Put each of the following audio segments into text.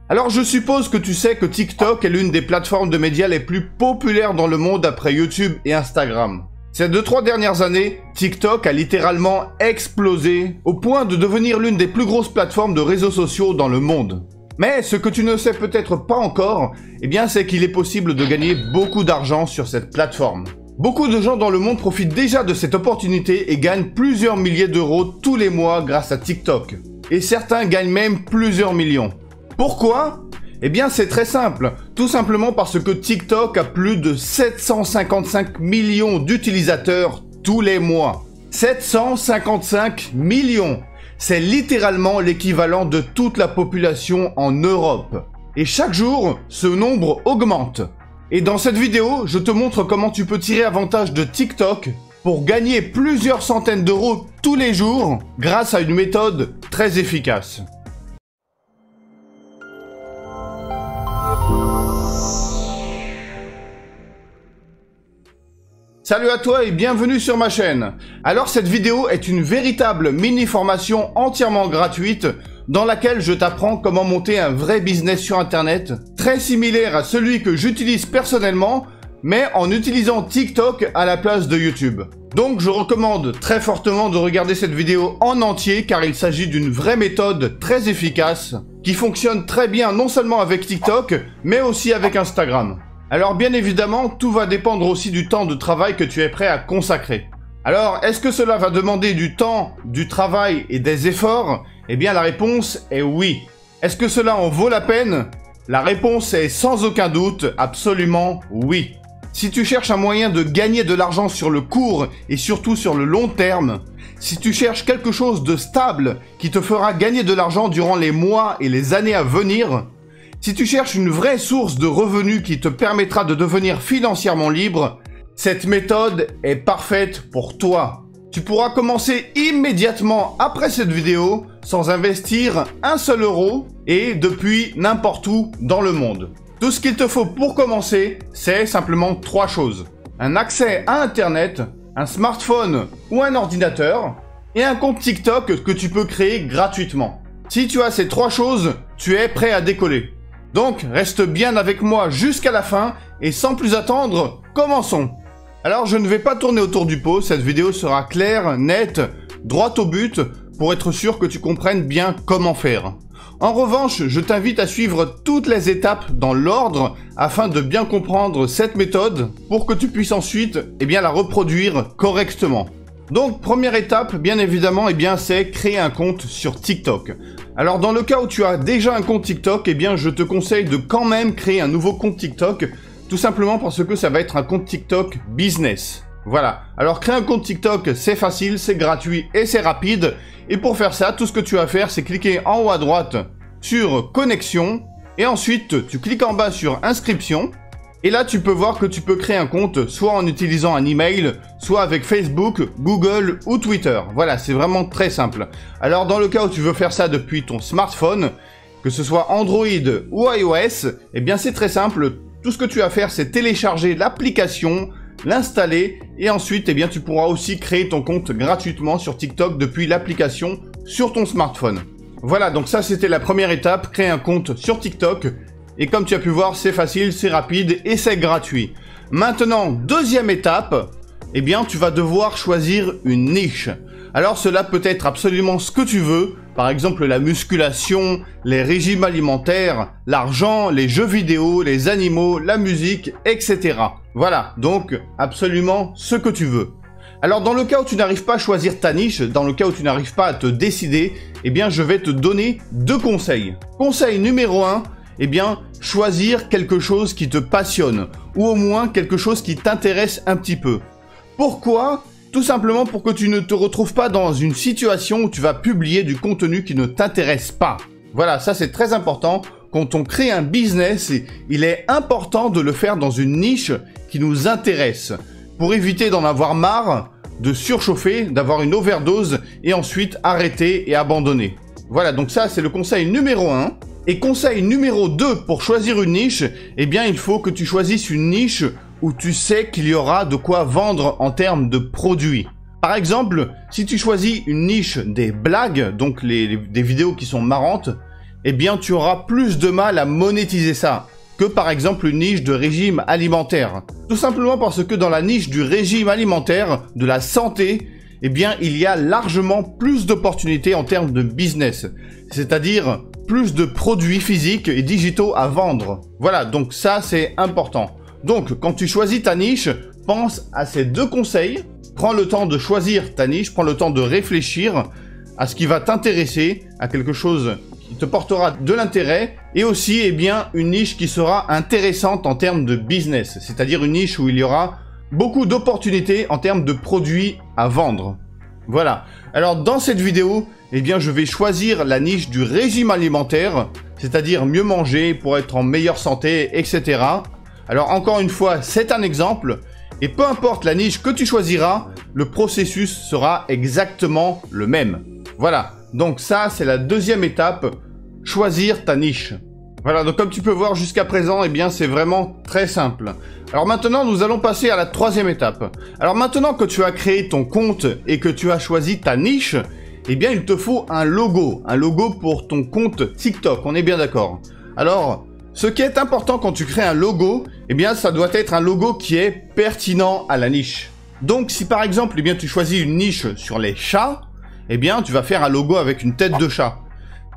Alors je suppose que tu sais que TikTok est l'une des plateformes de médias les plus populaires dans le monde après YouTube et Instagram. Ces 2-3 dernières années, TikTok a littéralement explosé au point de devenir l'une des plus grosses plateformes de réseaux sociaux dans le monde. Mais ce que tu ne sais peut-être pas encore, c'est qu'il est possible de gagner beaucoup d'argent sur cette plateforme. Beaucoup de gens dans le monde profitent déjà de cette opportunité et gagnent plusieurs milliers d'euros tous les mois grâce à TikTok. Et certains gagnent même plusieurs millions. Pourquoi ? C'est très simple, tout simplement parce que TikTok a plus de 755 millions d'utilisateurs tous les mois. 755 millions! C'est littéralement l'équivalent de toute la population en Europe. Et chaque jour, ce nombre augmente. Et dans cette vidéo, je te montre comment tu peux tirer avantage de TikTok pour gagner plusieurs centaines d'euros tous les jours grâce à une méthode très efficace. Salut à toi et bienvenue sur ma chaîne. Alors cette vidéo est une véritable mini-formation entièrement gratuite dans laquelle je t'apprends comment monter un vrai business sur internet, très similaire à celui que j'utilise personnellement, mais en utilisant TikTok à la place de YouTube. Donc je recommande très fortement de regarder cette vidéo en entier car il s'agit d'une vraie méthode très efficace qui fonctionne très bien non seulement avec TikTok, mais aussi avec Instagram. Alors bien évidemment, tout va dépendre aussi du temps de travail que tu es prêt à consacrer. Alors, est-ce que cela va demander du temps, du travail et des efforts ? La réponse est oui. Est-ce que cela en vaut la peine ? La réponse est sans aucun doute, absolument oui. Si tu cherches un moyen de gagner de l'argent sur le court et surtout sur le long terme, si tu cherches quelque chose de stable qui te fera gagner de l'argent durant les mois et les années à venir, si tu cherches une vraie source de revenus qui te permettra de devenir financièrement libre, cette méthode est parfaite pour toi. Tu pourras commencer immédiatement après cette vidéo sans investir un seul euro et depuis n'importe où dans le monde. Tout ce qu'il te faut pour commencer, c'est simplement 3 choses. Un accès à Internet, un smartphone ou un ordinateur et un compte TikTok que tu peux créer gratuitement. Si tu as ces 3 choses, tu es prêt à décoller. Donc, reste bien avec moi jusqu'à la fin et sans plus attendre, commençons. Alors, je ne vais pas tourner autour du pot, cette vidéo sera claire, nette, droite au but pour être sûr que tu comprennes bien comment faire. En revanche, je t'invite à suivre toutes les étapes dans l'ordre afin de bien comprendre cette méthode pour que tu puisses ensuite la reproduire correctement. Donc, première étape, bien évidemment, c'est créer un compte sur TikTok. Alors, dans le cas où tu as déjà un compte TikTok, je te conseille de quand même créer un nouveau compte TikTok, tout simplement parce que ça va être un compte TikTok business. Voilà. Alors, créer un compte TikTok, c'est facile, c'est gratuit et c'est rapide. Et pour faire ça, tout ce que tu as à faire, c'est cliquer en haut à droite sur Connexion. Et ensuite, tu cliques en bas sur Inscription. Et là, tu peux voir que tu peux créer un compte soit en utilisant un email, soit avec Facebook, Google ou Twitter. Voilà, c'est vraiment très simple. Alors, dans le cas où tu veux faire ça depuis ton smartphone, que ce soit Android ou iOS, c'est très simple. Tout ce que tu as à faire, c'est télécharger l'application, l'installer et ensuite, tu pourras aussi créer ton compte gratuitement sur TikTok depuis l'application sur ton smartphone. Voilà, donc ça, c'était la première étape, créer un compte sur TikTok. Et comme tu as pu voir, c'est facile, c'est rapide et c'est gratuit. Maintenant, deuxième étape, tu vas devoir choisir une niche. Alors cela peut être absolument ce que tu veux, par exemple la musculation, les régimes alimentaires, l'argent, les jeux vidéo, les animaux, la musique, etc. Voilà, donc absolument ce que tu veux. Alors dans le cas où tu n'arrives pas à choisir ta niche, dans le cas où tu n'arrives pas à te décider, je vais te donner 2 conseils. Conseil numéro 1, choisir quelque chose qui te passionne, ou au moins quelque chose qui t'intéresse un petit peu. Pourquoi ? Tout simplement pour que tu ne te retrouves pas dans une situation où tu vas publier du contenu qui ne t'intéresse pas. Voilà, ça c'est très important. Quand on crée un business, il est important de le faire dans une niche qui nous intéresse, pour éviter d'en avoir marre, de surchauffer, d'avoir une overdose, et ensuite arrêter et abandonner. Voilà, donc ça c'est le conseil numéro 1. Et conseil numéro 2 pour choisir une niche, il faut que tu choisisses une niche où tu sais qu'il y aura de quoi vendre en termes de produits. Par exemple, si tu choisis une niche des blagues, donc des vidéos qui sont marrantes, eh bien tu auras plus de mal à monétiser ça que par exemple une niche de régime alimentaire. Tout simplement parce que dans la niche du régime alimentaire, de la santé, eh bien il y a largement plus d'opportunités en termes de business. C'est-à-dire plus de produits physiques et digitaux à vendre. Voilà, donc ça c'est important. Donc quand tu choisis ta niche, pense à ces deux conseils. Prends le temps de choisir ta niche, prends le temps de réfléchir à ce qui va t'intéresser, à quelque chose qui te portera de l'intérêt, et aussi eh bien, une niche qui sera intéressante en termes de business, c'est-à-dire une niche où il y aura beaucoup d'opportunités en termes de produits à vendre. Voilà. Alors dans cette vidéo, eh bien, je vais choisir la niche du régime alimentaire, c'est-à-dire mieux manger pour être en meilleure santé, etc. Alors encore une fois, c'est un exemple. Et peu importe la niche que tu choisiras, le processus sera exactement le même. Voilà, donc ça c'est la deuxième étape, choisir ta niche. Voilà, donc comme tu peux voir jusqu'à présent, eh bien c'est vraiment très simple. Alors maintenant, nous allons passer à la troisième étape. Alors maintenant que tu as créé ton compte et que tu as choisi ta niche, eh bien il te faut un logo pour ton compte TikTok, on est bien d'accord. Alors, ce qui est important quand tu crées un logo, eh bien ça doit être un logo qui est pertinent à la niche. Donc si par exemple, eh bien tu choisis une niche sur les chats, eh bien tu vas faire un logo avec une tête de chat.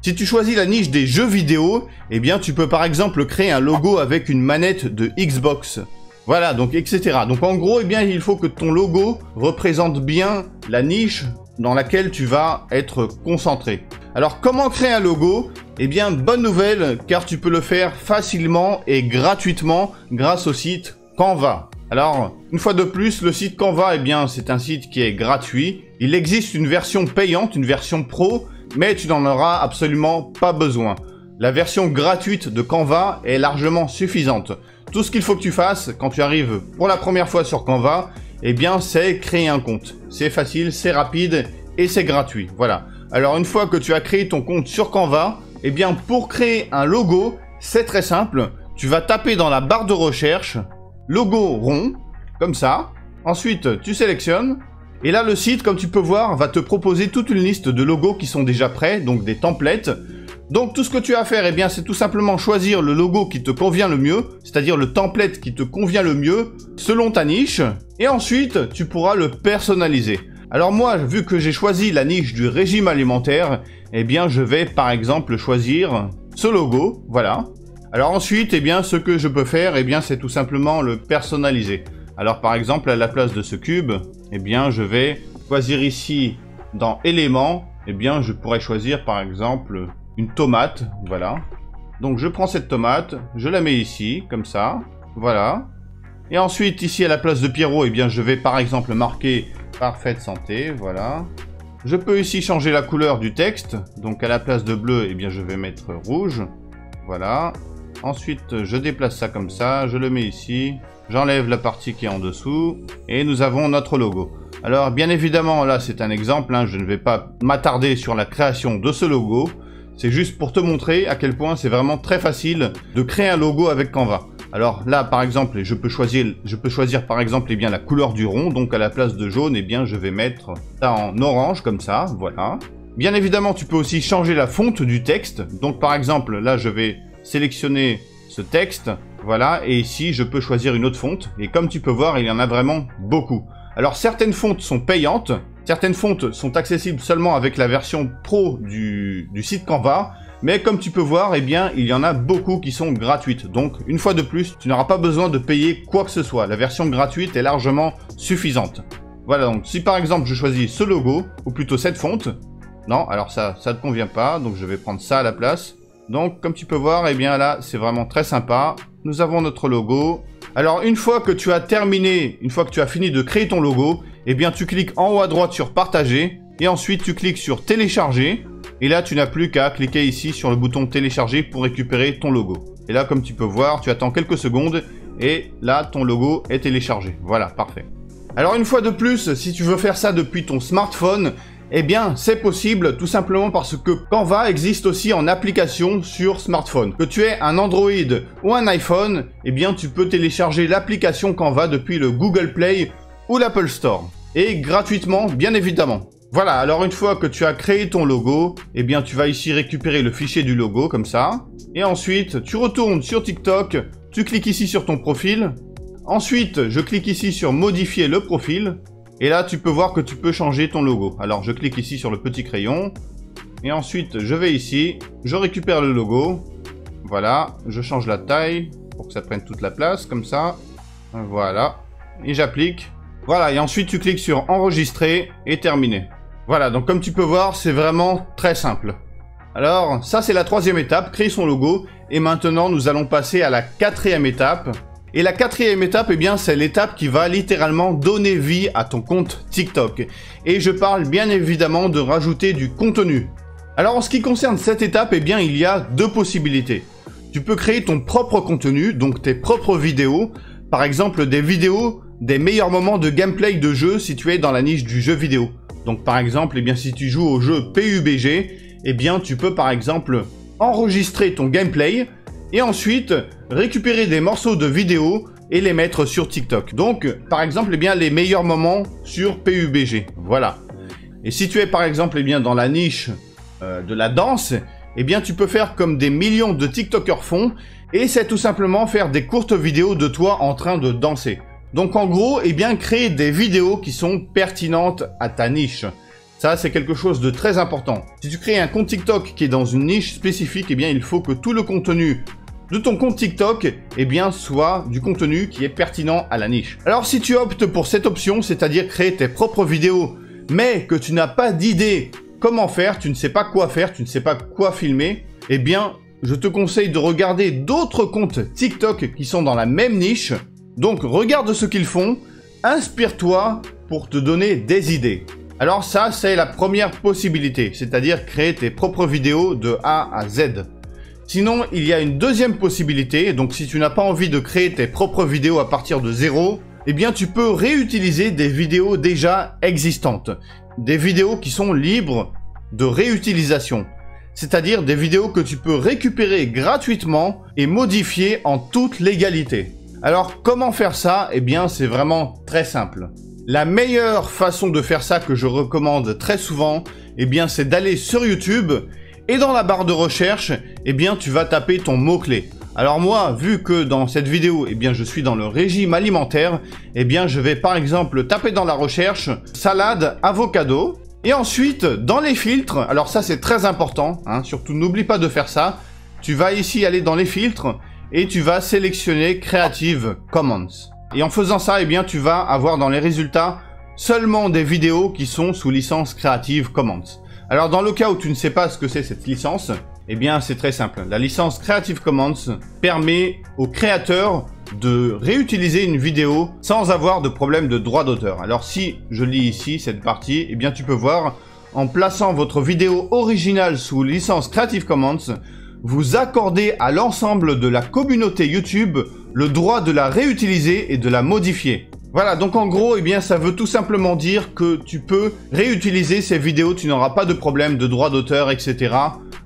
Si tu choisis la niche des jeux vidéo, eh bien tu peux par exemple créer un logo avec une manette de Xbox. Voilà, donc etc. Donc en gros, eh bien il faut que ton logo représente bien la niche dans laquelle tu vas être concentré. Alors comment créer un logo? Eh bien bonne nouvelle, car tu peux le faire facilement et gratuitement grâce au site Canva. Alors une fois de plus, le site Canva, eh bien c'est un site qui est gratuit. Il existe une version payante, une version pro, mais tu n'en auras absolument pas besoin. La version gratuite de Canva est largement suffisante. Tout ce qu'il faut que tu fasses quand tu arrives pour la première fois sur Canva, eh bien c'est créer un compte. C'est facile, c'est rapide et c'est gratuit. Voilà. Alors une fois que tu as créé ton compte sur Canva, eh bien pour créer un logo, c'est très simple. Tu vas taper dans la barre de recherche logo rond, comme ça. Ensuite, tu sélectionnes. Et là, le site, comme tu peux voir, va te proposer toute une liste de logos qui sont déjà prêts, donc des templates. Donc tout ce que tu as à faire, eh bien, c'est tout simplement choisir le logo qui te convient le mieux, c'est-à-dire le template qui te convient le mieux selon ta niche. Et ensuite, tu pourras le personnaliser. Alors moi, vu que j'ai choisi la niche du régime alimentaire, eh bien je vais par exemple choisir ce logo, voilà. Alors ensuite, eh bien ce que je peux faire, eh bien c'est tout simplement le personnaliser. Alors par exemple, à la place de ce cube, eh bien je vais choisir ici dans éléments, eh bien je pourrais choisir par exemple une tomate, voilà. Donc je prends cette tomate, je la mets ici, comme ça, voilà. Et ensuite ici à la place de Pierrot, eh bien je vais par exemple marquer parfaite santé, voilà. Je peux ici changer la couleur du texte. Donc à la place de bleu, eh bien je vais mettre rouge. Voilà. Ensuite, je déplace ça comme ça. Je le mets ici. J'enlève la partie qui est en dessous. Et nous avons notre logo. Alors bien évidemment, là c'est un exemple. Hein, je ne vais pas m'attarder sur la création de ce logo. C'est juste pour te montrer à quel point c'est vraiment très facile de créer un logo avec Canva. Alors là, par exemple, je peux choisir par exemple eh bien, la couleur du rond. Donc à la place de jaune, eh bien, je vais mettre ça en orange comme ça, voilà. Bien évidemment, tu peux aussi changer la fonte du texte. Donc par exemple, là, je vais sélectionner ce texte, voilà. Et ici, je peux choisir une autre fonte. Et comme tu peux voir, il y en a vraiment beaucoup. Alors certaines fontes sont payantes. Certaines fontes sont accessibles seulement avec la version pro du site Canva. Mais comme tu peux voir, eh bien, il y en a beaucoup qui sont gratuites. Donc, une fois de plus, tu n'auras pas besoin de payer quoi que ce soit. La version gratuite est largement suffisante. Voilà, donc si par exemple je choisis ce logo, ou plutôt cette fonte, non, alors ça ne te convient pas, donc je vais prendre ça à la place. Donc, comme tu peux voir, eh bien là, c'est vraiment très sympa. Nous avons notre logo. Alors, une fois que tu as terminé, une fois que tu as fini de créer ton logo, eh bien, tu cliques en haut à droite sur Partager, et ensuite tu cliques sur Télécharger. Et là, tu n'as plus qu'à cliquer ici sur le bouton télécharger pour récupérer ton logo. Et là, comme tu peux voir, tu attends quelques secondes et là, ton logo est téléchargé. Voilà, parfait. Alors, une fois de plus, si tu veux faire ça depuis ton smartphone, eh bien, c'est possible tout simplement parce que Canva existe aussi en application sur smartphone. Que tu aies un Android ou un iPhone, eh bien, tu peux télécharger l'application Canva depuis le Google Play ou l'Apple Store. Et gratuitement, bien évidemment. Voilà, alors une fois que tu as créé ton logo, eh bien tu vas ici récupérer le fichier du logo, comme ça. Et ensuite, tu retournes sur TikTok, tu cliques ici sur ton profil. Ensuite, je clique ici sur modifier le profil. Et là, tu peux voir que tu peux changer ton logo. Alors, je clique ici sur le petit crayon. Et ensuite, je vais ici, je récupère le logo. Voilà, je change la taille pour que ça prenne toute la place, comme ça. Voilà, et j'applique. Voilà, et ensuite, tu cliques sur enregistrer et terminer. Voilà, donc comme tu peux voir, c'est vraiment très simple. Alors, ça c'est la troisième étape, créer son logo. Et maintenant, nous allons passer à la quatrième étape. Et la quatrième étape, eh bien, c'est l'étape qui va littéralement donner vie à ton compte TikTok. Et je parle bien évidemment de rajouter du contenu. Alors, en ce qui concerne cette étape, eh bien, il y a deux possibilités. Tu peux créer ton propre contenu, donc tes propres vidéos. Par exemple, des vidéos des meilleurs moments de gameplay de jeu situés dans la niche du jeu vidéo. Donc par exemple, eh bien, si tu joues au jeu PUBG, eh bien, tu peux par exemple enregistrer ton gameplay et ensuite récupérer des morceaux de vidéo et les mettre sur TikTok. Donc, par exemple, eh bien, les meilleurs moments sur PUBG. Voilà. Et si tu es par exemple eh bien, dans la niche de la danse, eh bien, tu peux faire comme des millions de TikTokers font et c'est tout simplement faire des courtes vidéos de toi en train de danser. Donc en gros, eh bien, créer des vidéos qui sont pertinentes à ta niche. Ça, c'est quelque chose de très important. Si tu crées un compte TikTok qui est dans une niche spécifique, eh bien, il faut que tout le contenu de ton compte TikTok, eh bien, soit du contenu qui est pertinent à la niche. Alors, si tu optes pour cette option, c'est-à-dire créer tes propres vidéos, mais que tu n'as pas d'idée comment faire, tu ne sais pas quoi faire, tu ne sais pas quoi filmer, eh bien, je te conseille de regarder d'autres comptes TikTok qui sont dans la même niche. Donc, regarde ce qu'ils font, inspire-toi pour te donner des idées. Alors ça, c'est la première possibilité, c'est-à-dire créer tes propres vidéos de A à Z. Sinon, il y a une deuxième possibilité, donc si tu n'as pas envie de créer tes propres vidéos à partir de zéro, eh bien tu peux réutiliser des vidéos déjà existantes. Des vidéos qui sont libres de réutilisation. C'est-à-dire des vidéos que tu peux récupérer gratuitement et modifier en toute légalité. Alors, comment faire ça? Eh bien, c'est vraiment très simple. La meilleure façon de faire ça que je recommande très souvent, eh bien, c'est d'aller sur YouTube et dans la barre de recherche, eh bien, tu vas taper ton mot-clé. Alors moi, vu que dans cette vidéo, eh bien, je suis dans le régime alimentaire, eh bien, je vais par exemple taper dans la recherche salade avocado. Et ensuite, dans les filtres, alors ça c'est très important, hein, surtout n'oublie pas de faire ça. Tu vas ici aller dans les filtres et tu vas sélectionner Creative Commons. Et en faisant ça, eh bien, tu vas avoir dans les résultats seulement des vidéos qui sont sous licence Creative Commons. Alors, dans le cas où tu ne sais pas ce que c'est cette licence, eh bien, c'est très simple. La licence Creative Commons permet aux créateurs de réutiliser une vidéo sans avoir de problème de droit d'auteur. Alors, si je lis ici cette partie, eh bien, tu peux voir, en plaçant votre vidéo originale sous licence Creative Commons, vous accordez à l'ensemble de la communauté YouTube le droit de la réutiliser et de la modifier. Voilà, donc en gros, eh bien, ça veut tout simplement dire que tu peux réutiliser ces vidéos, tu n'auras pas de problème de droit d'auteur, etc.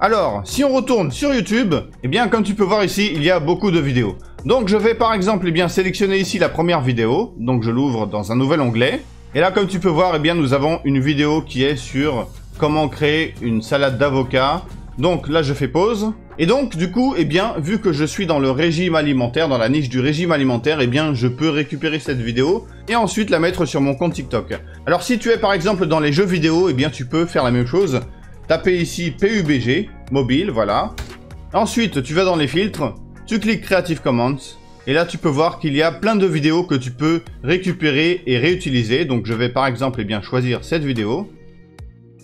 Alors, si on retourne sur YouTube, eh bien, comme tu peux voir ici, il y a beaucoup de vidéos. Donc, je vais par exemple, eh bien, sélectionner ici la première vidéo. Donc, je l'ouvre dans un nouvel onglet. Et là, comme tu peux voir, eh bien, nous avons une vidéo qui est sur comment créer une salade d'avocat. Donc là, je fais pause. Et donc, du coup, eh bien, vu que je suis dans le régime alimentaire, dans la niche du régime alimentaire, eh bien, je peux récupérer cette vidéo et ensuite la mettre sur mon compte TikTok. Alors, si tu es par exemple dans les jeux vidéo, eh bien, tu peux faire la même chose. Taper ici PUBG, mobile, voilà. Ensuite, tu vas dans les filtres, tu cliques Creative Commons. Et là, tu peux voir qu'il y a plein de vidéos que tu peux récupérer et réutiliser. Donc, je vais par exemple, eh bien, choisir cette vidéo.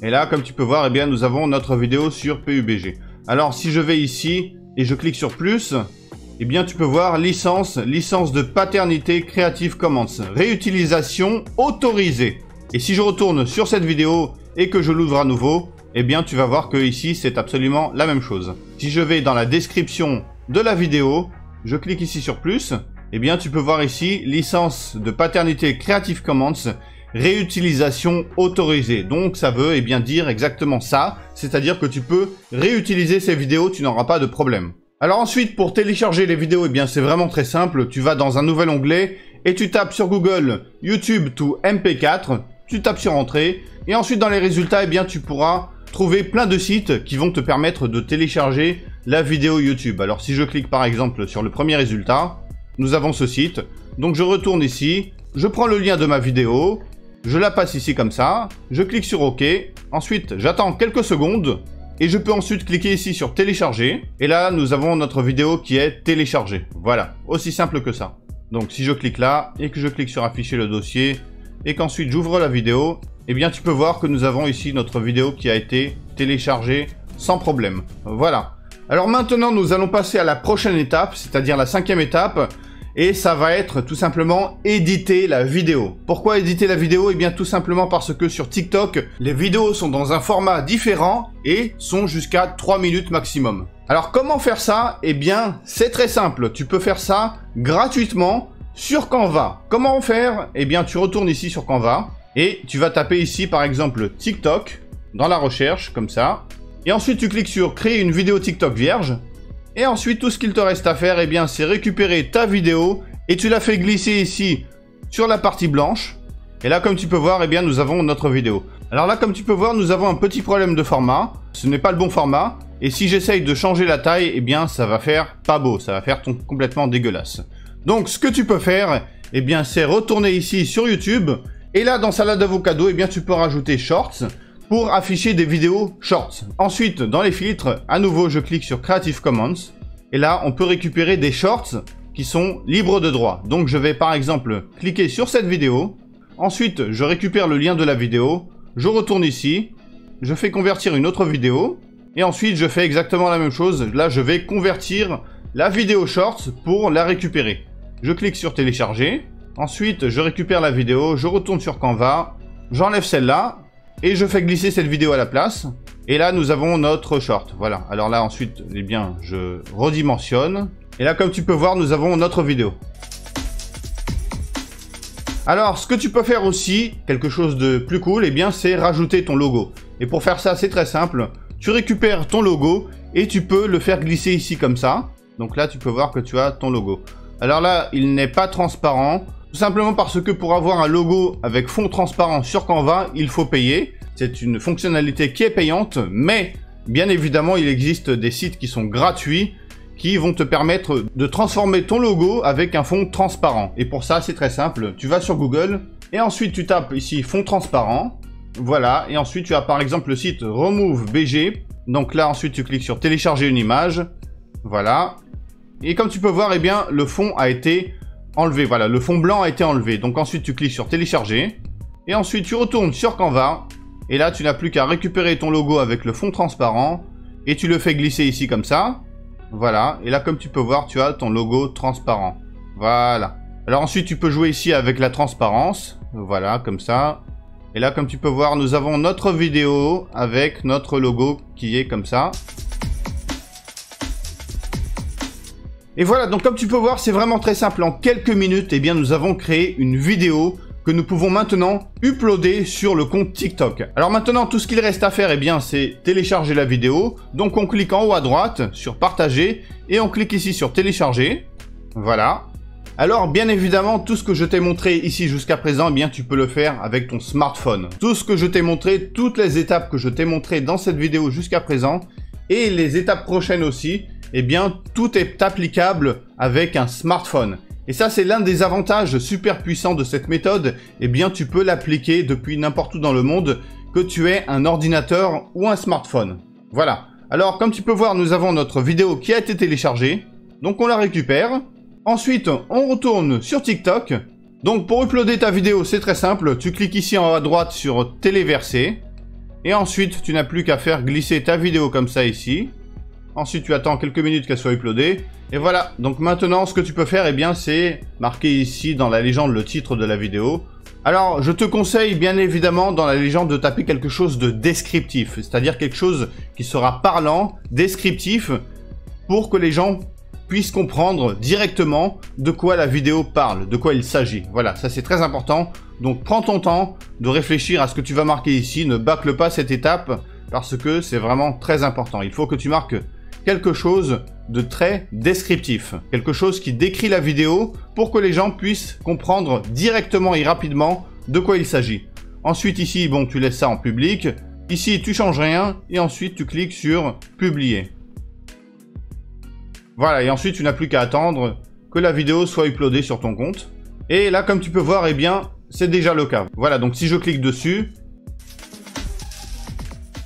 Et là, comme tu peux voir, eh bien, nous avons notre vidéo sur PUBG. Alors, si je vais ici et je clique sur plus, eh bien, tu peux voir licence de paternité Creative Commons, réutilisation autorisée. Et si je retourne sur cette vidéo et que je l'ouvre à nouveau, eh bien, tu vas voir que ici, c'est absolument la même chose. Si je vais dans la description de la vidéo, je clique ici sur plus, eh bien, tu peux voir ici licence de paternité Creative Commons, réutilisation autorisée. Donc ça veut bien dire exactement ça, c'est-à-dire que tu peux réutiliser ces vidéos, tu n'auras pas de problème. Alors ensuite, pour télécharger les vidéos, eh bien c'est vraiment très simple. Tu vas dans un nouvel onglet et tu tapes sur Google YouTube to MP4. tu tapes sur entrée, et ensuite dans les résultats, eh bien tu pourras trouver plein de sites qui vont te permettre de télécharger la vidéo YouTube. Alors si je clique par exemple sur le premier résultat, nous avons ce site. Donc je retourne ici, je prends le lien de ma vidéo, je la passe ici comme ça, je clique sur OK, ensuite j'attends quelques secondes, et je peux ensuite cliquer ici sur télécharger, et là nous avons notre vidéo qui est téléchargée. Voilà, aussi simple que ça. Donc si je clique là, et que je clique sur afficher le dossier, et qu'ensuite j'ouvre la vidéo, eh bien tu peux voir que nous avons ici notre vidéo qui a été téléchargée sans problème. Voilà. Alors maintenant nous allons passer à la prochaine étape, c'est-à-dire la 5e étape, et ça va être tout simplement éditer la vidéo. Pourquoi éditer la vidéo? Eh bien tout simplement parce que sur TikTok, les vidéos sont dans un format différent et sont jusqu'à 3 minutes maximum. Alors comment faire ça? Eh bien c'est très simple, tu peux faire ça gratuitement sur Canva. Comment faire? Eh bien tu retournes ici sur Canva et tu vas taper ici par exemple TikTok dans la recherche comme ça. Et ensuite tu cliques sur créer une vidéo TikTok vierge. Et ensuite tout ce qu'il te reste à faire, eh bien c'est récupérer ta vidéo et tu la fais glisser ici sur la partie blanche. Et là comme tu peux voir, eh bien nous avons notre vidéo. Alors là comme tu peux voir, nous avons un petit problème de format. Ce n'est pas le bon format. Et si j'essaye de changer la taille, eh bien ça va faire pas beau, ça va faire complètement dégueulasse. Donc ce que tu peux faire, eh bien c'est retourner ici sur YouTube. Et là dans Salade Avocado, eh bien tu peux rajouter Shorts pour afficher des vidéos Shorts. Ensuite dans les filtres, à nouveau je clique sur Creative Commons. Et là on peut récupérer des Shorts qui sont libres de droit. Donc je vais par exemple cliquer sur cette vidéo. Ensuite je récupère le lien de la vidéo. Je retourne ici. Je fais convertir une autre vidéo. Et ensuite je fais exactement la même chose. Là je vais convertir la vidéo Shorts pour la récupérer. Je clique sur télécharger. Ensuite, je récupère la vidéo, je retourne sur Canva, j'enlève celle-là, et je fais glisser cette vidéo à la place. Et là, nous avons notre short. Voilà. Alors là, ensuite, eh bien, je redimensionne. Et là, comme tu peux voir, nous avons notre vidéo. Alors, ce que tu peux faire aussi, quelque chose de plus cool, eh bien, c'est rajouter ton logo. Et pour faire ça, c'est très simple. Tu récupères ton logo et tu peux le faire glisser ici comme ça. Donc là, tu peux voir que tu as ton logo. Alors là, il n'est pas transparent. Tout simplement parce que pour avoir un logo avec fond transparent sur Canva, il faut payer. C'est une fonctionnalité qui est payante, mais bien évidemment, il existe des sites qui sont gratuits qui vont te permettre de transformer ton logo avec un fond transparent. Et pour ça, c'est très simple. Tu vas sur Google et ensuite tu tapes ici fond transparent. Voilà. Et ensuite, tu as par exemple le site Remove BG. Donc là, ensuite, tu cliques sur télécharger une image. Voilà. Et comme tu peux voir, eh bien, le fond a été enlevé. Voilà, le fond blanc a été enlevé. Donc ensuite, tu cliques sur télécharger. Et ensuite, tu retournes sur Canva. Et là, tu n'as plus qu'à récupérer ton logo avec le fond transparent. Et tu le fais glisser ici comme ça. Voilà. Et là, comme tu peux voir, tu as ton logo transparent. Voilà. Alors ensuite, tu peux jouer ici avec la transparence. Voilà, comme ça. Et là, comme tu peux voir, nous avons notre vidéo avec notre logo qui est comme ça. Et voilà, donc comme tu peux voir, c'est vraiment très simple. En quelques minutes, eh bien, nous avons créé une vidéo que nous pouvons maintenant uploader sur le compte TikTok. Alors maintenant, tout ce qu'il reste à faire, eh bien, c'est télécharger la vidéo. Donc on clique en haut à droite sur partager et on clique ici sur télécharger. Voilà. Alors bien évidemment, tout ce que je t'ai montré ici jusqu'à présent, eh bien, tu peux le faire avec ton smartphone. Tout ce que je t'ai montré, toutes les étapes que je t'ai montrées dans cette vidéo jusqu'à présent et les étapes prochaines aussi, eh bien, tout est applicable avec un smartphone. Et ça, c'est l'un des avantages super puissants de cette méthode. Eh bien, tu peux l'appliquer depuis n'importe où dans le monde, que tu aies un ordinateur ou un smartphone. Voilà. Alors, comme tu peux voir, nous avons notre vidéo qui a été téléchargée. Donc, on la récupère. Ensuite, on retourne sur TikTok. Donc, pour uploader ta vidéo, c'est très simple. Tu cliques ici en haut à droite sur téléverser. Et ensuite, tu n'as plus qu'à faire glisser ta vidéo comme ça ici. Ensuite, tu attends quelques minutes qu'elle soit uploadée. Et voilà. Donc maintenant, ce que tu peux faire, eh bien, c'est marquer ici dans la légende le titre de la vidéo. Alors, je te conseille bien évidemment dans la légende de taper quelque chose de descriptif. C'est-à-dire quelque chose qui sera parlant, descriptif, pour que les gens puissent comprendre directement de quoi la vidéo parle, de quoi il s'agit. Voilà, ça c'est très important. Donc prends ton temps de réfléchir à ce que tu vas marquer ici. Ne bâcle pas cette étape parce que c'est vraiment très important. Il faut que tu marques quelque chose de très descriptif, quelque chose qui décrit la vidéo pour que les gens puissent comprendre directement et rapidement de quoi il s'agit. Ensuite ici, bon, tu laisses ça en public. Ici, tu changes rien et ensuite tu cliques sur publier. Voilà, et ensuite tu n'as plus qu'à attendre que la vidéo soit uploadée sur ton compte. Et là, comme tu peux voir, eh bien, c'est déjà le cas. Voilà, donc si je clique dessus,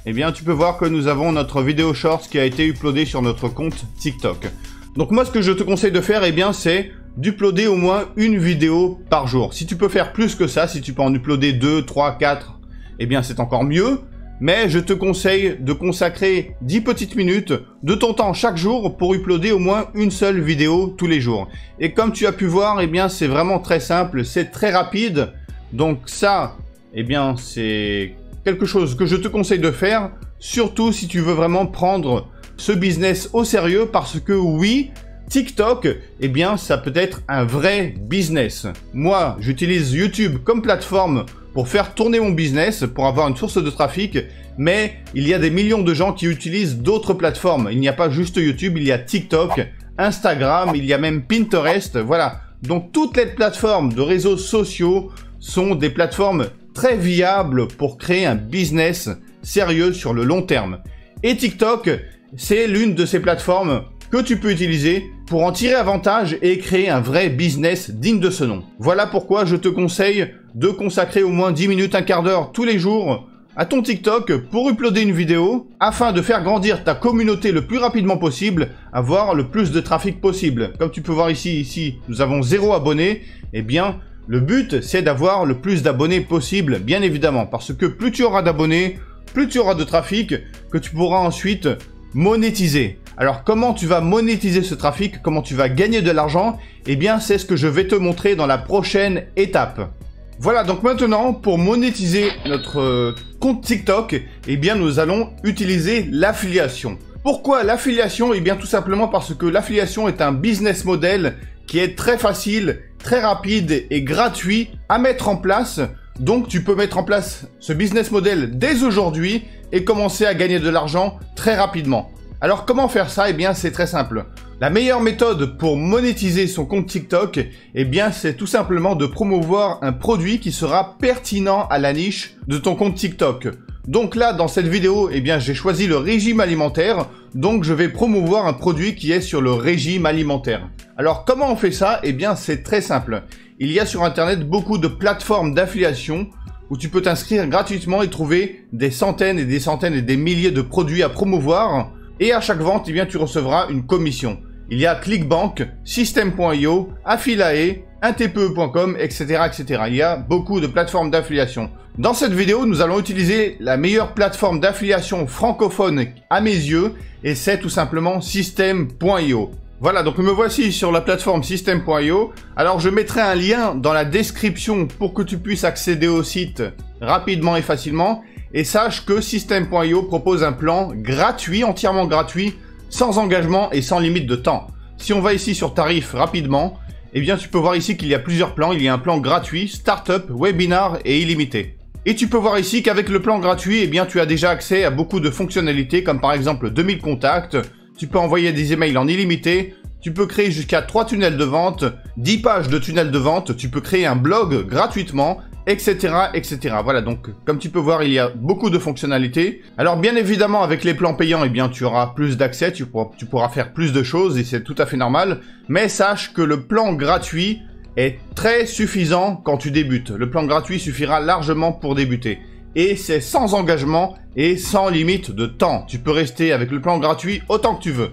eh bien, tu peux voir que nous avons notre vidéo Shorts qui a été uploadée sur notre compte TikTok. Donc moi, ce que je te conseille de faire, eh bien, c'est d'uploader au moins une vidéo par jour. Si tu peux faire plus que ça, si tu peux en uploader 2, 3, 4, eh bien, c'est encore mieux. Mais je te conseille de consacrer 10 petites minutes de ton temps chaque jour pour uploader au moins une seule vidéo tous les jours. Et comme tu as pu voir, eh bien, c'est vraiment très simple, c'est très rapide. Donc ça, eh bien, c'est quelque chose que je te conseille de faire, surtout si tu veux vraiment prendre ce business au sérieux, parce que oui, TikTok, eh bien, ça peut être un vrai business. Moi, j'utilise YouTube comme plateforme pour faire tourner mon business, pour avoir une source de trafic, mais il y a des millions de gens qui utilisent d'autres plateformes. Il n'y a pas juste YouTube, il y a TikTok, Instagram, il y a même Pinterest, voilà. Donc toutes les plateformes de réseaux sociaux sont des plateformes très viables pour créer un business sérieux sur le long terme. Et TikTok, c'est l'une de ces plateformes que tu peux utiliser pour en tirer avantage et créer un vrai business digne de ce nom. Voilà pourquoi je te conseille de consacrer au moins 10 minutes, un quart d'heure tous les jours à ton TikTok pour uploader une vidéo afin de faire grandir ta communauté le plus rapidement possible, avoir le plus de trafic possible. Comme tu peux voir ici, nous avons 0 abonnés. Eh bien, le but, c'est d'avoir le plus d'abonnés possible, bien évidemment, parce que plus tu auras d'abonnés, plus tu auras de trafic que tu pourras ensuite monétiser. Alors, comment tu vas monétiser ce trafic? Comment tu vas gagner de l'argent? Eh bien, c'est ce que je vais te montrer dans la prochaine étape. Voilà, donc maintenant, pour monétiser notre compte TikTok, eh bien, nous allons utiliser l'affiliation. Pourquoi l'affiliation? Eh bien, tout simplement parce que l'affiliation est un business model qui est très facile, très rapide et gratuit à mettre en place. Donc, tu peux mettre en place ce business model dès aujourd'hui et commencer à gagner de l'argent très rapidement. Alors, comment faire ça? Eh bien, c'est très simple. La meilleure méthode pour monétiser son compte TikTok, eh bien, c'est tout simplement de promouvoir un produit qui sera pertinent à la niche de ton compte TikTok. Donc là, dans cette vidéo, eh bien, j'ai choisi le régime alimentaire. Donc, je vais promouvoir un produit qui est sur le régime alimentaire. Alors, comment on fait ça? Eh bien, c'est très simple. Il y a sur Internet beaucoup de plateformes d'affiliation où tu peux t'inscrire gratuitement et trouver des centaines et des centaines et des milliers de produits à promouvoir. Et à chaque vente, eh bien, tu recevras une commission. Il y a Clickbank, System.io, Affiliate, intpe.com, etc., etc. Il y a beaucoup de plateformes d'affiliation. Dans cette vidéo, nous allons utiliser la meilleure plateforme d'affiliation francophone à mes yeux, et c'est tout simplement System.io. Voilà, donc me voici sur la plateforme System.io. Alors, je mettrai un lien dans la description pour que tu puisses accéder au site rapidement et facilement. Et sache que System.io propose un plan gratuit, entièrement gratuit, sans engagement et sans limite de temps. Si on va ici sur tarifs rapidement, eh bien tu peux voir ici qu'il y a plusieurs plans. Il y a un plan gratuit, Startup, Webinar et illimité. Et tu peux voir ici qu'avec le plan gratuit, eh bien tu as déjà accès à beaucoup de fonctionnalités comme par exemple 2000 contacts. Tu peux envoyer des emails en illimité. Tu peux créer jusqu'à 3 tunnels de vente, 10 pages de tunnels de vente. Tu peux créer un blog gratuitement, etc., etc. Voilà, donc comme tu peux voir, il y a beaucoup de fonctionnalités. Alors bien évidemment, avec les plans payants, eh bien tu auras plus d'accès, tu pourras faire plus de choses et c'est tout à fait normal. Mais sache que le plan gratuit est très suffisant quand tu débutes. Le plan gratuit suffira largement pour débuter. Et c'est sans engagement et sans limite de temps. Tu peux rester avec le plan gratuit autant que tu veux.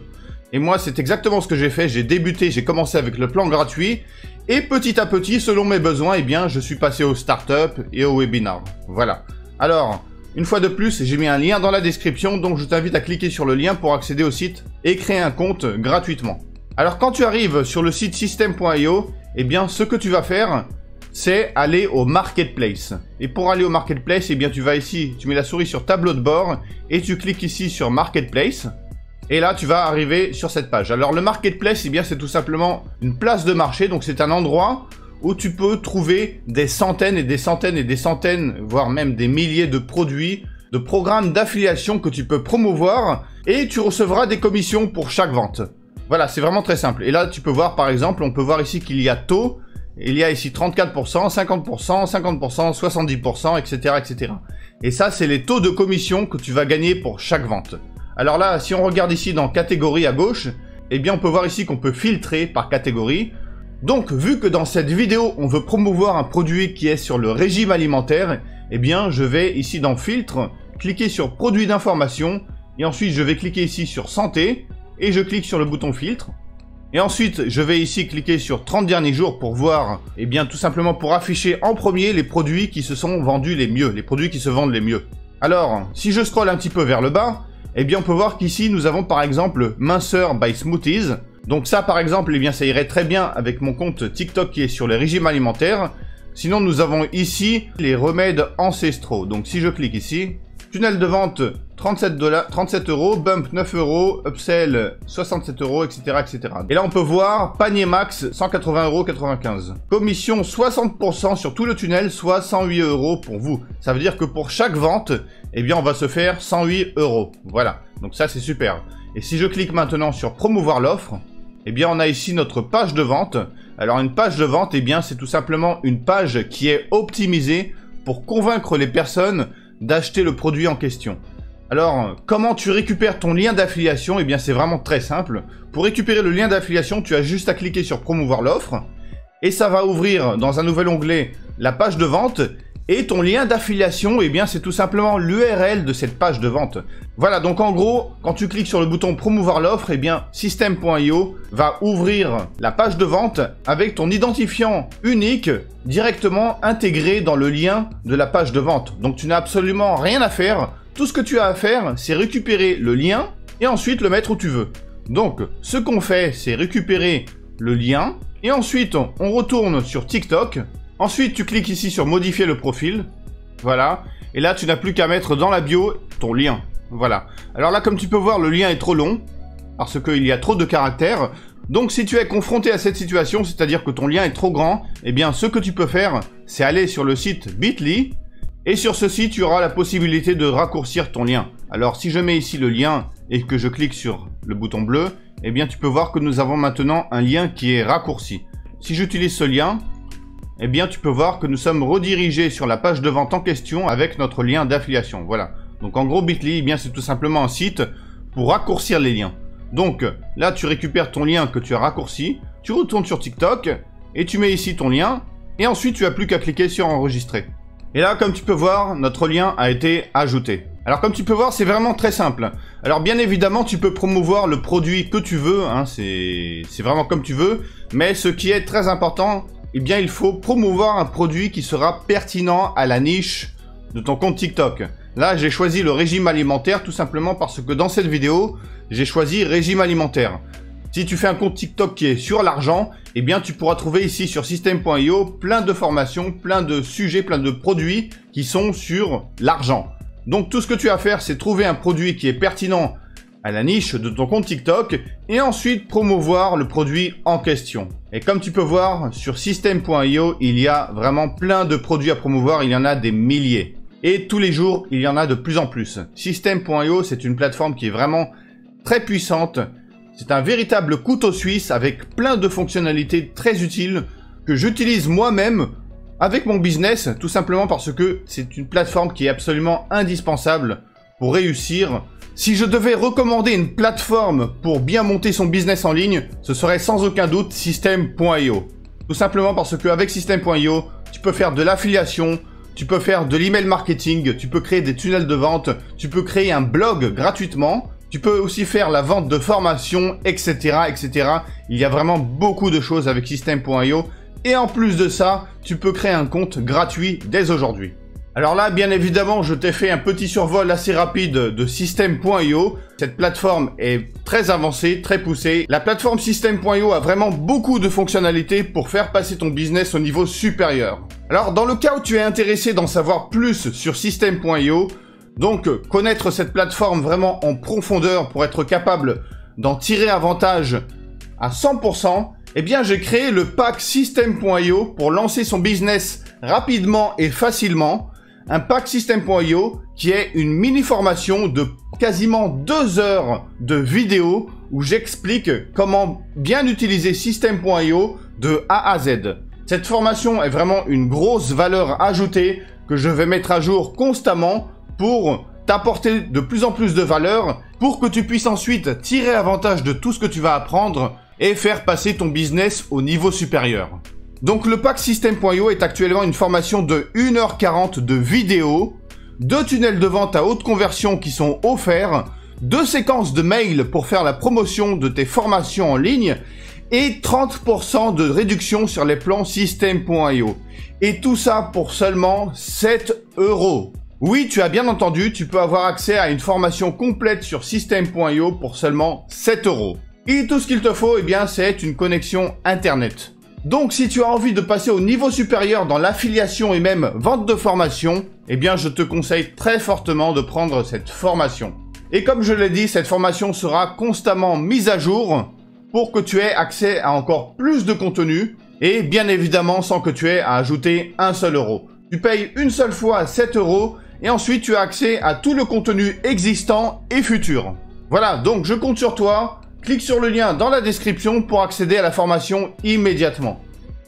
Et moi, c'est exactement ce que j'ai fait. J'ai débuté, j'ai commencé avec le plan gratuit. Et petit à petit, selon mes besoins, eh bien, je suis passé au startup et au webinar. Voilà. Alors, une fois de plus, j'ai mis un lien dans la description, donc je t'invite à cliquer sur le lien pour accéder au site et créer un compte gratuitement. Alors, quand tu arrives sur le site System.io, eh bien, ce que tu vas faire, c'est aller au Marketplace. Et pour aller au Marketplace, eh bien, tu vas ici, tu mets la souris sur tableau de bord et tu cliques ici sur Marketplace. Et là, tu vas arriver sur cette page. Alors, le Marketplace, eh bien, c'est tout simplement une place de marché. Donc, c'est un endroit où tu peux trouver des centaines et des centaines et des centaines, voire même des milliers de produits, de programmes d'affiliation que tu peux promouvoir. Et tu recevras des commissions pour chaque vente. Voilà, c'est vraiment très simple. Et là, tu peux voir, par exemple, on peut voir ici qu'il y a taux. il y a ici 34%, 50%, 50%, 70%, etc., etc. Et ça, c'est les taux de commission que tu vas gagner pour chaque vente. Alors là, si on regarde ici dans catégorie à gauche, eh bien on peut voir ici qu'on peut filtrer par catégorie. Donc, vu que dans cette vidéo, on veut promouvoir un produit qui est sur le régime alimentaire, eh bien je vais ici dans filtre, cliquer sur produits d'information, et ensuite je vais cliquer ici sur santé, et je clique sur le bouton filtre. Et ensuite, je vais ici cliquer sur 30 derniers jours pour voir, eh bien tout simplement pour afficher en premier les produits qui se sont vendus les mieux, les produits qui se vendent les mieux. Alors, si je scrolle un petit peu vers le bas, eh bien on peut voir qu'ici nous avons par exemple Minceur by Smoothies. Donc ça par exemple, eh bien ça irait très bien avec mon compte TikTok qui est sur les régimes alimentaires. Sinon nous avons ici les remèdes ancestraux. Donc si je clique ici, tunnel de vente 37 €, bump 9 €, upsell 67 €, etc., etc. Et là on peut voir panier max 180,95 €. Commission 60% sur tout le tunnel, soit 108 € pour vous. Ça veut dire que pour chaque vente, eh bien on va se faire 108 €. Voilà, donc ça c'est super. Et si je clique maintenant sur promouvoir l'offre, eh bien on a ici notre page de vente. Alors une page de vente, eh bien c'est tout simplement une page qui est optimisée pour convaincre les personnes d'acheter le produit en question. Alors, comment tu récupères ton lien d'affiliation? Eh bien, c'est vraiment très simple. Pour récupérer le lien d'affiliation, tu as juste à cliquer sur promouvoir l'offre et ça va ouvrir dans un nouvel onglet la page de vente. Et ton lien d'affiliation, eh bien, c'est tout simplement l'URL de cette page de vente. Voilà, donc en gros, quand tu cliques sur le bouton promouvoir l'offre, eh bien, System.io va ouvrir la page de vente avec ton identifiant unique directement intégré dans le lien de la page de vente. Donc, tu n'as absolument rien à faire. Tout ce que tu as à faire, c'est récupérer le lien et ensuite le mettre où tu veux. Donc, ce qu'on fait, c'est récupérer le lien et ensuite, on retourne sur TikTok. Ensuite, tu cliques ici sur modifier le profil. Voilà. Et là, tu n'as plus qu'à mettre dans la bio ton lien. Voilà. Alors là, comme tu peux voir, le lien est trop long parce qu'il y a trop de caractères. Donc, si tu es confronté à cette situation, c'est-à-dire que ton lien est trop grand, eh bien, ce que tu peux faire, c'est aller sur le site Bitly. Et sur ce site, tu auras la possibilité de raccourcir ton lien. Alors, si je mets ici le lien et que je clique sur le bouton bleu, eh bien, tu peux voir que nous avons maintenant un lien qui est raccourci. Si j'utilise ce lien, eh bien, tu peux voir que nous sommes redirigés sur la page de vente en question avec notre lien d'affiliation. Voilà. Donc, en gros, Bitly, eh bien, c'est tout simplement un site pour raccourcir les liens. Donc, là, tu récupères ton lien que tu as raccourci, tu retournes sur TikTok et tu mets ici ton lien et ensuite, tu n'as plus qu'à cliquer sur enregistrer. Et là, comme tu peux voir, notre lien a été ajouté. Alors, comme tu peux voir, c'est vraiment très simple. Alors, bien évidemment, tu peux promouvoir le produit que tu veux, hein, c'est vraiment comme tu veux. Mais ce qui est très important, eh bien, il faut promouvoir un produit qui sera pertinent à la niche de ton compte TikTok. Là, j'ai choisi le régime alimentaire tout simplement parce que dans cette vidéo, j'ai choisi régime alimentaire. Si tu fais un compte TikTok qui est sur l'argent, eh bien tu pourras trouver ici sur System.io plein de formations, plein de sujets, plein de produits qui sont sur l'argent. Donc tout ce que tu as à faire, c'est trouver un produit qui est pertinent à la niche de ton compte TikTok et ensuite promouvoir le produit en question. Et comme tu peux voir, sur System.io, il y a vraiment plein de produits à promouvoir, il y en a des milliers. Et tous les jours, il y en a de plus en plus. System.io, c'est une plateforme qui est vraiment très puissante. C'est un véritable couteau suisse avec plein de fonctionnalités très utiles que j'utilise moi-même avec mon business, tout simplement parce que c'est une plateforme qui est absolument indispensable pour réussir. Si je devais recommander une plateforme pour bien monter son business en ligne, ce serait sans aucun doute System.io. Tout simplement parce qu'avec System.io, tu peux faire de l'affiliation, tu peux faire de l'email marketing, tu peux créer des tunnels de vente, tu peux créer un blog gratuitement. Tu peux aussi faire la vente de formation, etc., etc. Il y a vraiment beaucoup de choses avec System.io. Et en plus de ça, tu peux créer un compte gratuit dès aujourd'hui. Alors là, bien évidemment, je t'ai fait un petit survol assez rapide de System.io. Cette plateforme est très avancée, très poussée. La plateforme System.io a vraiment beaucoup de fonctionnalités pour faire passer ton business au niveau supérieur. Alors, dans le cas où tu es intéressé d'en savoir plus sur System.io, donc, connaître cette plateforme vraiment en profondeur pour être capable d'en tirer avantage à 100%, eh bien, j'ai créé le pack System.io pour lancer son business rapidement et facilement. Un pack System.io qui est une mini-formation de quasiment 2 heures de vidéo où j'explique comment bien utiliser System.io de A à Z. Cette formation est vraiment une grosse valeur ajoutée que je vais mettre à jour constamment pour t'apporter de plus en plus de valeur pour que tu puisses ensuite tirer avantage de tout ce que tu vas apprendre et faire passer ton business au niveau supérieur. Donc le pack System.io est actuellement une formation de 1h40 de vidéos, 2 tunnels de vente à haute conversion qui sont offerts, 2 séquences de mails pour faire la promotion de tes formations en ligne et 30% de réduction sur les plans System.io. Et tout ça pour seulement 7 €. Oui, tu as bien entendu, tu peux avoir accès à une formation complète sur System.io pour seulement 7 €. Et tout ce qu'il te faut, eh bien, c'est une connexion Internet. Donc, si tu as envie de passer au niveau supérieur dans l'affiliation et même vente de formation, eh bien, je te conseille très fortement de prendre cette formation. Et comme je l'ai dit, cette formation sera constamment mise à jour pour que tu aies accès à encore plus de contenu et bien évidemment sans que tu aies à ajouter un seul euro. Tu payes une seule fois 7 € et ensuite tu as accès à tout le contenu existant et futur. Voilà, donc je compte sur toi. Clique sur le lien dans la description pour accéder à la formation immédiatement.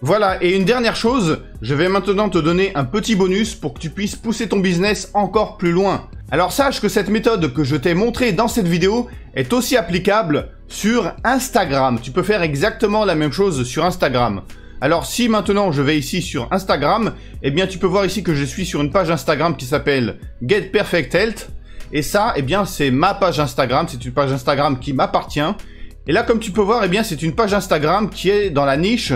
Voilà, et une dernière chose, je vais maintenant te donner un petit bonus pour que tu puisses pousser ton business encore plus loin. Alors sache que cette méthode que je t'ai montrée dans cette vidéo est aussi applicable sur Instagram. Tu peux faire exactement la même chose sur Instagram. Alors si maintenant je vais ici sur Instagram, eh bien tu peux voir ici que je suis sur une page Instagram qui s'appelle Get Perfect Health. Et ça, eh bien c'est ma page Instagram, c'est une page Instagram qui m'appartient. Et là comme tu peux voir, eh bien c'est une page Instagram qui est dans la niche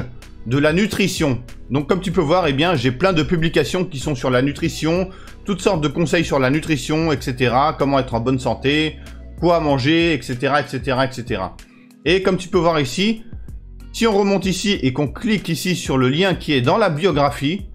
de la nutrition. Donc comme tu peux voir, eh bien j'ai plein de publications qui sont sur la nutrition, toutes sortes de conseils sur la nutrition, etc. Comment être en bonne santé, quoi manger, etc., etc., etc. Et comme tu peux voir ici, si on remonte ici et qu'on clique ici sur le lien qui est dans la biographie,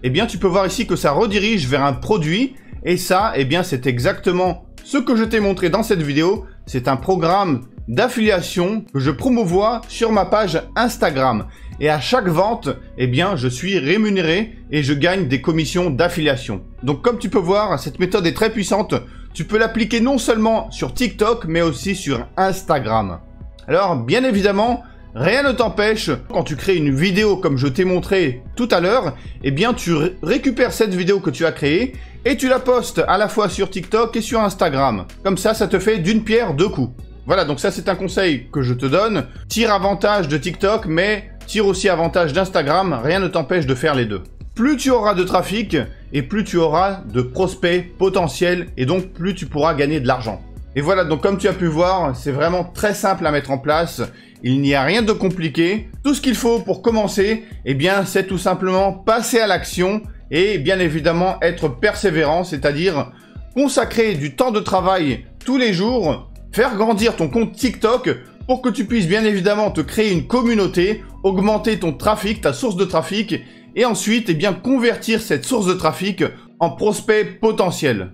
eh bien tu peux voir ici que ça redirige vers un produit. Et ça, eh bien c'est exactement ce que je t'ai montré dans cette vidéo. C'est un programme d'affiliation que je promouvois sur ma page Instagram. Et à chaque vente, eh bien je suis rémunéré et je gagne des commissions d'affiliation. Donc comme tu peux voir, cette méthode est très puissante. Tu peux l'appliquer non seulement sur TikTok, mais aussi sur Instagram. Alors bien évidemment, rien ne t'empêche, quand tu crées une vidéo comme je t'ai montré tout à l'heure, eh bien tu récupères cette vidéo que tu as créée et tu la postes à la fois sur TikTok et sur Instagram. Comme ça te fait d'une pierre deux coups. Voilà, donc ça c'est un conseil que je te donne. Tire avantage de TikTok, mais tire aussi avantage d'Instagram. Rien ne t'empêche de faire les deux. Plus tu auras de trafic et plus tu auras de prospects potentiels et donc plus tu pourras gagner de l'argent. Et voilà, donc comme tu as pu voir, c'est vraiment très simple à mettre en place. Il n'y a rien de compliqué. Tout ce qu'il faut pour commencer, eh bien, c'est tout simplement passer à l'action et bien évidemment être persévérant, c'est-à-dire consacrer du temps de travail tous les jours, faire grandir ton compte TikTok pour que tu puisses bien évidemment te créer une communauté, augmenter ton trafic, ta source de trafic et ensuite, eh bien, convertir cette source de trafic en prospect potentiel.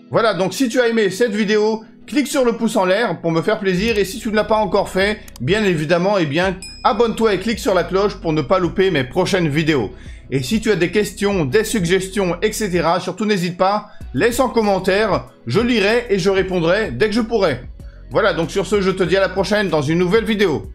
Voilà, donc si tu as aimé cette vidéo, clique sur le pouce en l'air pour me faire plaisir et si tu ne l'as pas encore fait, bien évidemment, eh bien, abonne-toi et clique sur la cloche pour ne pas louper mes prochaines vidéos. Et si tu as des questions, des suggestions, etc., surtout n'hésite pas, laisse en commentaire, je lirai et je répondrai dès que je pourrai. Voilà, donc sur ce, je te dis à la prochaine dans une nouvelle vidéo.